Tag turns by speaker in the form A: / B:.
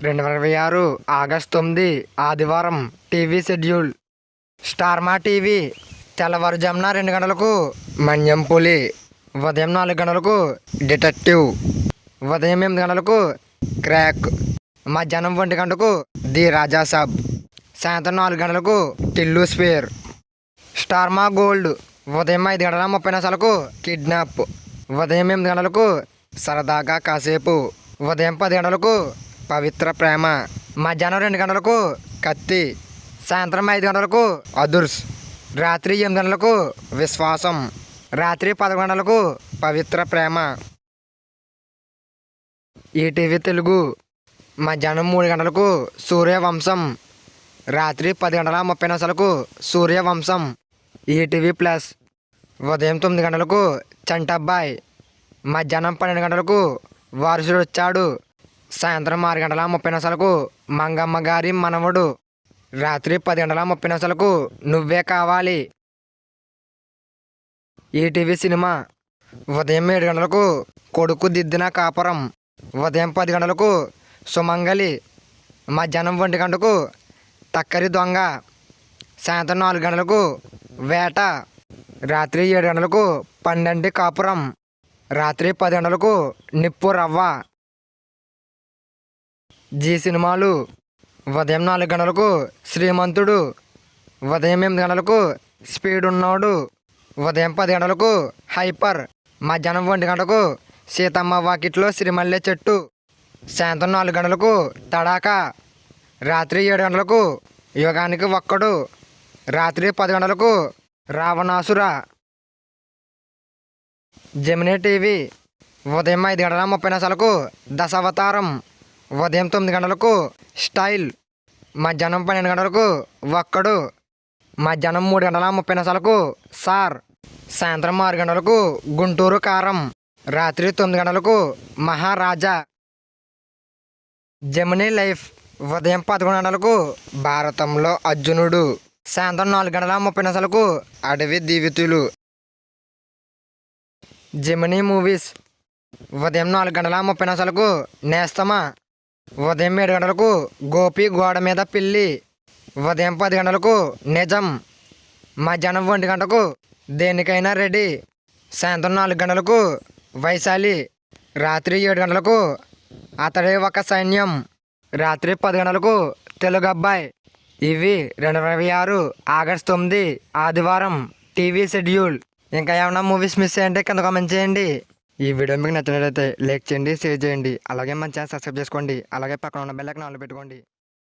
A: 2026 August 9 ఆదివారం TV schedule. Star మా TV తెల్లవారుజామున 2 గంటలకు మన్యం పులి, ఉదయం 4 గంటలకు డిటెక్టివ్, ఉదయం 8 గంటలకు క్రాక్, మధ్యాహ్నం 1 గంటకు ది రాజాసాబ్, సాయంత్రం 4 గంటలకు టిల్లు స్పేర్. స్టార్ మా గోల్డ్ ఉదయం 5:30 కిడ్నాప్, ఉదయం 8 గంటలకు సరదాగా కాసేపు, ఉదయం 10 గంటలకు పవిత్ర ప్రేమ, మధ్యాహ్నం 2 గంటలకు కత్తి, సాయంత్రం 5 గంటలకు అదుర్స్, రాత్రి 8 గంటలకు విశ్వాసం, రాత్రి 11 గంటలకు పవిత్ర ప్రేమ. ఈటీవీ తెలుగు మధ్యాహ్నం 3 గంటలకు సూర్యవంశం, రాత్రి 10:30 సూర్యవంశం. ఈటీవీ ప్లస్ ఉదయం 9 గంటలకు చంటబ్బాయ్, మధ్యాహ్నం 12 గంటలకు వారసుడు వచ్చాడు, సాయంత్రం 6:30 మంగమ్మ గారి మనవడు, రాత్రి 10:30 నువ్వే కావాలి. ఈటీవీ సినిమా ఉదయం 7 గంటలకు కొడుకు దిద్దిన కాపురం, ఉదయం 10 గంటలకు సుమంగలి, మధ్యాహ్నం 1 గంటకు టక్కరి దొంగ, సాయంత్రం 4 గంటలకు వేట, రాత్రి 7 గంటలకు పండంటి కాపురం, రాత్రి 10 గంటలకు నిప్పు రవ్వ. జీ సినిమాలు ఉదయం 4 గంటలకు శ్రీమంతుడు, ఉదయం 8 గంటలకు స్పీడ్ ఉన్నాడు, ఉదయం 10 గంటలకు హైపర్, మధ్యాహ్నం 1 గంటకు సీతమ్మ వాకిట్లో సిరిమల్లె చెట్టు, సాయంత్రం 4 గంటలకు తడాకా, రాత్రి 7 గంటలకు యుగానికి ఒక్కడు, రాత్రి 10 గంటలకు రావణాసుర. జెమినీ టీవీ ఉదయం 5:30 దశావతారం, ఉదయం 9 గంటలకు స్టైల్, మధ్యాహ్నం 12 గంటలకు ఒక్కడు, మధ్యాహ్నం 3:30 సార్, సాయంత్రం 6 గంటలకు గుంటూరు కారం, రాత్రి 9 గంటలకు మహారాజా. జెమినీ లైఫ్ ఉదయం 11 గంటలకు భారతంలో అర్జునుడు, సాయంత్రం 4:30 అడవి దీవితులు. జెమినీ మూవీస్ ఉదయం 4:30 నేస్తమా, ఉదయం 7 గంటలకు గోపి గోడ మీద పిల్లి, ఉదయం 10 గంటలకు నిజం, మధ్యాహ్నం 1 గంటకు దేనికైనా రెడీ, సాయంత్రం 4 గంటలకు వైశాలి, రాత్రి 7 గంటలకు అతడే ఒక సైన్యం, రాత్రి 10 గంటలకు తెలుగు అబ్బాయి. ఇవి 2026 ఆగస్టు 9 ఆదివారం టీవీ షెడ్యూల్. ఇంకా ఏమైనా మూవీస్ మిస్ అయ్యంటే కింద కామెంట్ చేయండి. ఈ వీడియో మీకు నచ్చినట్లయితే లైక్ చేయండి, షేర్ చేయండి, అలాగే మన ఛానల్ సబ్స్క్రైబ్ చేసుకోండి, అలాగే పక్కన ఉన్న బెల్ ఐకాన్ ఆన్లో పెట్టుకోండి.